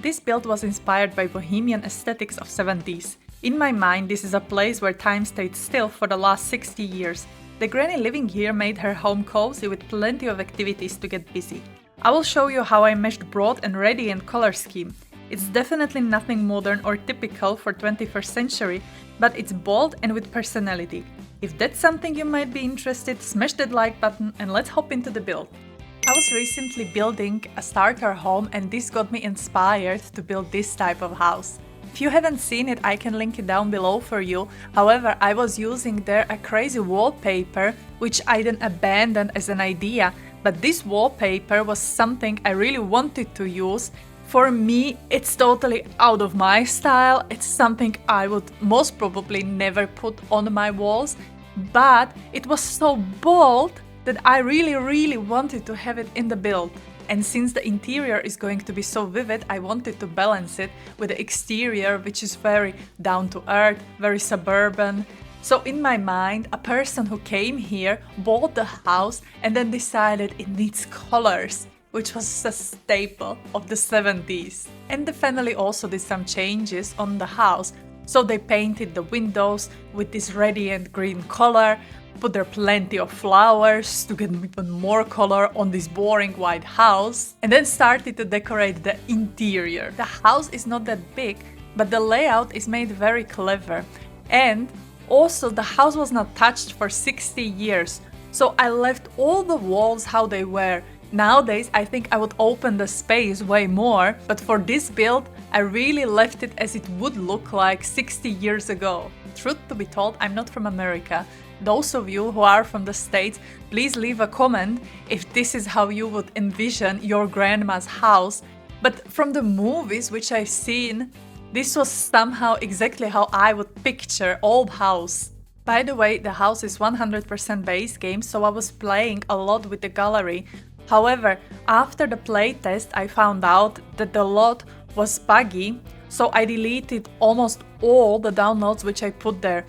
This build was inspired by bohemian aesthetics of 70s. In my mind, this is a place where time stayed still for the last 60 years. The granny living here made her home cozy with plenty of activities to get busy. I will show you how I meshed broad and radiant color scheme. It's definitely nothing modern or typical for 21st century, but it's bold and with personality. If that's something you might be interested, smash that like button and let's hop into the build. I was recently building a starter home and this got me inspired to build this type of house. If you haven't seen it, I can link it down below for you. However, I was using there a crazy wallpaper, which I then abandoned as an idea. But this wallpaper was something I really wanted to use. For me, it's totally out of my style. It's something I would most probably never put on my walls. But it was so bold that I really wanted to have it in the build. And since the interior is going to be so vivid, I wanted to balance it with the exterior, which is very down to earth, very suburban. So in my mind, a person who came here bought the house and then decided it needs colors, which was a staple of the 70s. And the family also did some changes on the house. So they painted the windows with this radiant green color, put there plenty of flowers to get even more color on this boring white house, and then started to decorate the interior. The house is not that big, but the layout is made very clever. And also, the house was not touched for 60 years, so I left all the walls how they were. Nowadays, I think I would open the space way more, but for this build, I really left it as it would look like 60 years ago. Truth to be told, I'm not from America. Those of you who are from the States, please leave a comment if this is how you would envision your grandma's house. But from the movies which I've seen, this was somehow exactly how I would picture old house. By the way, the house is 100% base game, so I was playing a lot with the gallery. However, after the playtest, I found out that the lot was buggy, so I deleted almost all the downloads which I put there.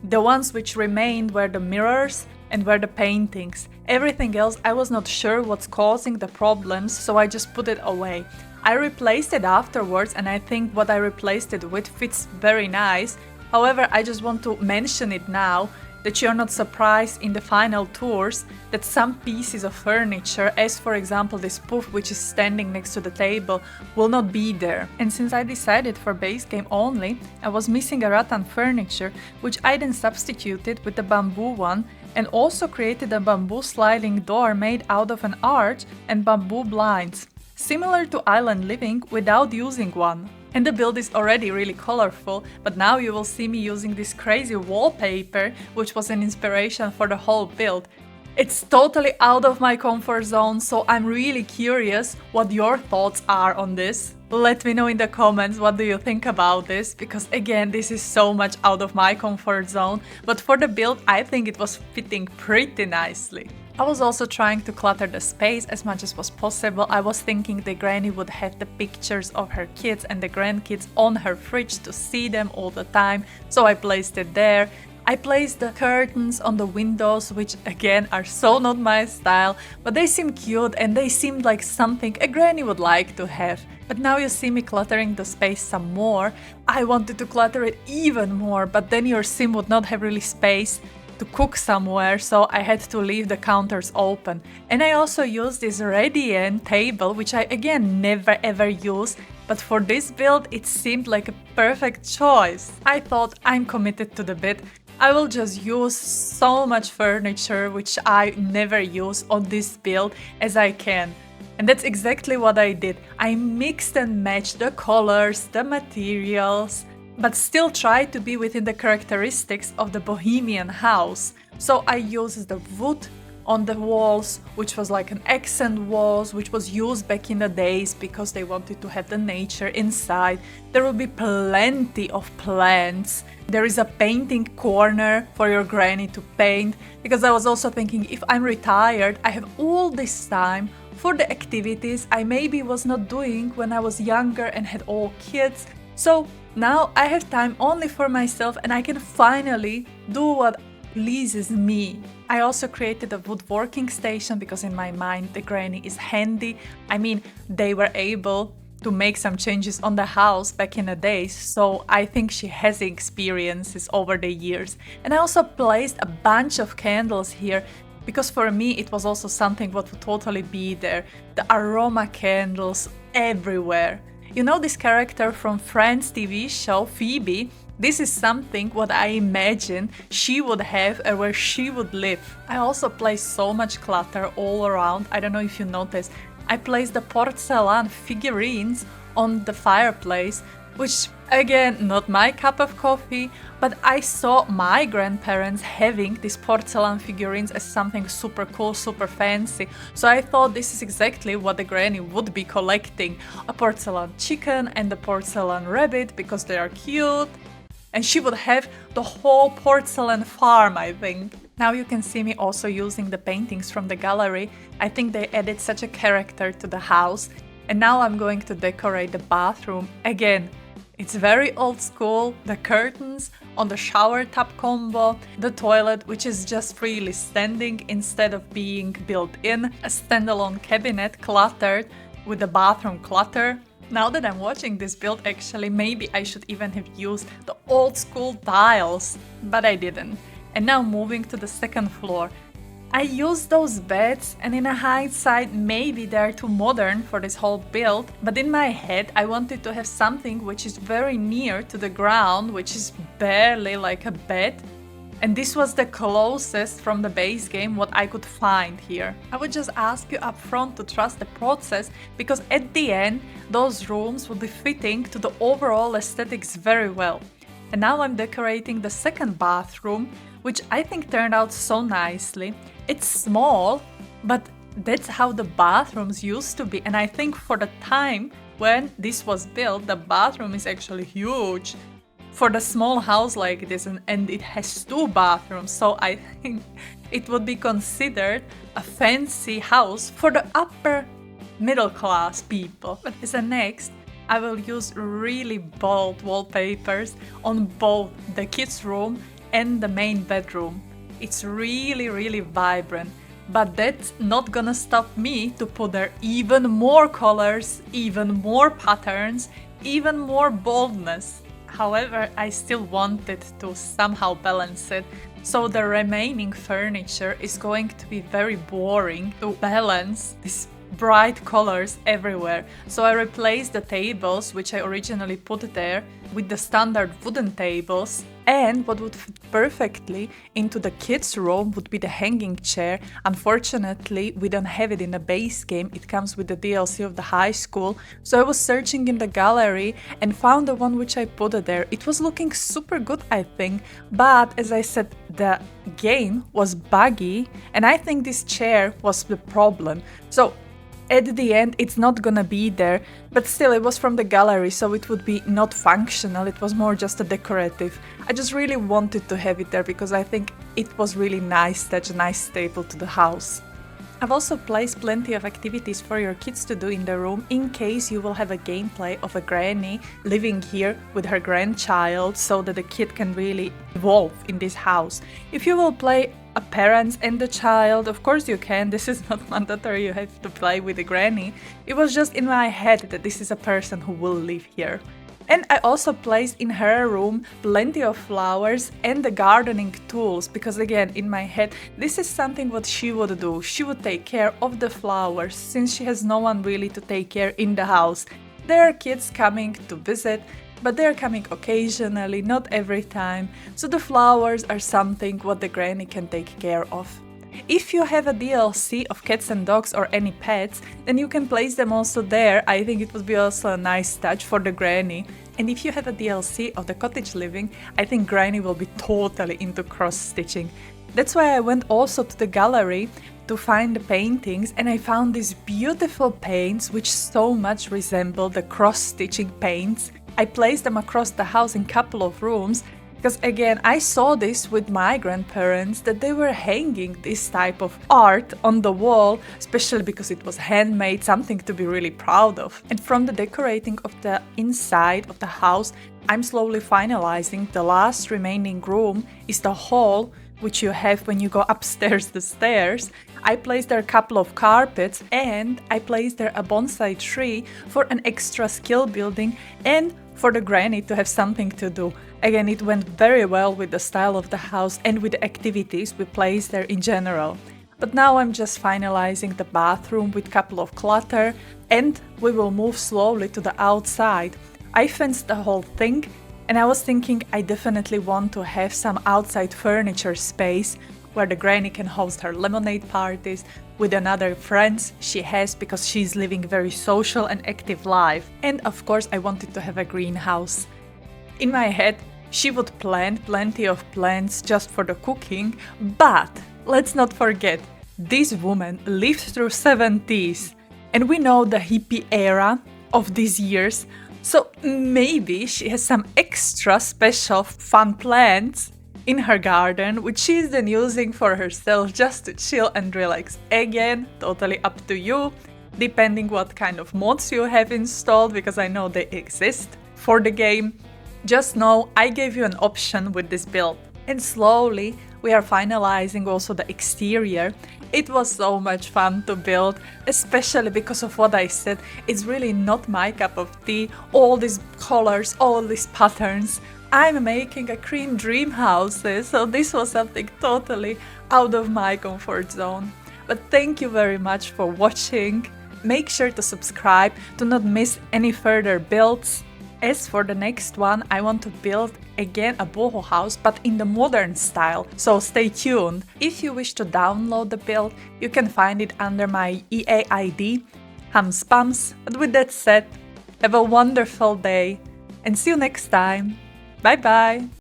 The ones which remained were the mirrors and were the paintings. Everything else, I was not sure what's causing the problems, so I just put it away. I replaced it afterwards and I think what I replaced it with fits very nice. However, I just want to mention it now that you're not surprised in the final tours that some pieces of furniture, as for example this poof which is standing next to the table, will not be there. And since I decided for base game only, I was missing a rattan furniture, which I then substituted with the bamboo one and also created a bamboo sliding door made out of an arch and bamboo blinds. Similar to island living without using one. And the build is already really colorful, but now you will see me using this crazy wallpaper, which was an inspiration for the whole build. It's totally out of my comfort zone, so I'm really curious what your thoughts are on this. Let me know in the comments what do you think about this, because again, this is so much out of my comfort zone, but for the build I think it was fitting pretty nicely. I was also trying to clutter the space as much as was possible. I was thinking the granny would have the pictures of her kids and the grandkids on her fridge to see them all the time, so I placed it there. I placed the curtains on the windows, which again are so not my style, but they seem cute and they seemed like something a granny would like to have. But now you see me cluttering the space some more. I wanted to clutter it even more, but then your sim would not have really space to cook somewhere, so I had to leave the counters open. And I also used this radiant table, which I again never ever use, but for this build it seemed like a perfect choice. I thought I'm committed to the bit. I will just use so much furniture which I never use on this build as I can. And that's exactly what I did. I mixed and matched the colors, the materials, but still try to be within the characteristics of the bohemian house. So I used the wood on the walls, which was like an accent walls, which was used back in the days because they wanted to have the nature inside. There will be plenty of plants. There is a painting corner for your granny to paint, because I was also thinking if I'm retired, I have all this time for the activities I maybe was not doing when I was younger and had all kids. So now I have time only for myself and I can finally do what pleases me. I also created a woodworking station because in my mind the granny is handy. I mean, they were able to make some changes on the house back in the days, so I think she has experiences over the years. And I also placed a bunch of candles here because for me it was also something what would totally be there. The aroma candles everywhere. You know this character from Friends TV show, Phoebe? This is something what I imagine she would have or where she would live. I also placed so much clutter all around. I don't know if you noticed. I placed the porcelain figurines on the fireplace, which again, not my cup of coffee, but I saw my grandparents having these porcelain figurines as something super cool, super fancy. So I thought this is exactly what the granny would be collecting. A porcelain chicken and a porcelain rabbit because they are cute. And she would have the whole porcelain farm, I think. Now you can see me also using the paintings from the gallery. I think they added such a character to the house. And now I'm going to decorate the bathroom. Again, it's very old school. The curtains on the shower tub combo, the toilet which is just freely standing instead of being built in, a standalone cabinet cluttered with the bathroom clutter. Now that I'm watching this build, actually, maybe I should even have used the old school tiles, but I didn't. And now moving to the second floor. I used those beds, and in a hindsight, maybe they're too modern for this whole build, but in my head I wanted to have something which is very near to the ground, which is barely like a bed. And this was the closest from the base game what I could find here. I would just ask you up front to trust the process, because at the end those rooms will be fitting to the overall aesthetics very well. And now I'm decorating the second bathroom, which I think turned out so nicely. It's small, but that's how the bathrooms used to be, and I think for the time when this was built, the bathroom is actually huge. For the small house like this, and it has 2 bathrooms, so I think it would be considered a fancy house for the upper middle class people. But as a next, I will use really bold wallpapers on both the kids' room and the main bedroom. It's really vibrant, but that's not gonna stop me to put there even more colors, even more patterns, even more boldness. However, I still wanted to somehow balance it, so the remaining furniture is going to be very boring to balance these bright colors everywhere. So I replaced the tables, which I originally put there, with the standard wooden tables, and what would fit perfectly into the kids' room would be the hanging chair. Unfortunately, we don't have it in the base game, it comes with the DLC of the high school, so I was searching in the gallery and found the one which I put there. It was looking super good, I think, but as I said, the game was buggy, and I think this chair was the problem. So at the end, it's not gonna be there, but still it was from the gallery, so it would be not functional, it was more just a decorative. I just really wanted to have it there because I think it was really nice, such a nice staple to the house. I've also placed plenty of activities for your kids to do in the room in case you will have a gameplay of a granny living here with her grandchild, so that the kid can really evolve in this house. If you will play a parent and the child, of course you can, this is not mandatory, you have to play with the granny. It was just in my head that this is a person who will live here. And I also placed in her room plenty of flowers and the gardening tools, because again, in my head, this is something what she would do. She would take care of the flowers, since she has no one really to take care in the house. There are kids coming to visit, but they're coming occasionally, not every time. So the flowers are something what the granny can take care of. If you have a DLC of cats and dogs or any pets, then you can place them also there. I think it would be also a nice touch for the granny. And if you have a DLC of the cottage living, I think granny will be totally into cross-stitching. That's why I went also to the gallery to find the paintings, and I found these beautiful paints which so much resemble the cross-stitching paints. I placed them across the house in a couple of rooms, because again, I saw this with my grandparents, that they were hanging this type of art on the wall, especially because it was handmade, something to be really proud of. And from the decorating of the inside of the house, I'm slowly finalizing. The last remaining room is the hall, which you have when you go upstairs the stairs. I placed there a couple of carpets and I placed there a bonsai tree for an extra skill building and for the granny to have something to do. Again, it went very well with the style of the house and with the activities we placed there in general. But now I'm just finalizing the bathroom with a couple of clutter and we will move slowly to the outside. I fenced the whole thing and I was thinking I definitely want to have some outside furniture space where the granny can host her lemonade parties with another friends she has because she's living a very social and active life. And of course I wanted to have a greenhouse. In my head, she would plant plenty of plants just for the cooking, but let's not forget, this woman lived through 70s and we know the hippie era of these years, so maybe she has some extra special fun plants in her garden which she's then using for herself just to chill and relax. Again, totally up to you, depending what kind of mods you have installed, because I know they exist for the game. Just know I gave you an option with this build. And slowly we are finalizing also the exterior. It was so much fun to build, especially because of what I said. It's really not my cup of tea, all these colors, all these patterns. I'm making a cream dream houses, so this was something totally out of my comfort zone. But thank you very much for watching. Make sure to subscribe to not miss any further builds. As for the next one, I want to build again a boho house, but in the modern style, so stay tuned. If you wish to download the build, you can find it under my EA ID, Hamspams. But with that said, have a wonderful day and see you next time. Bye bye!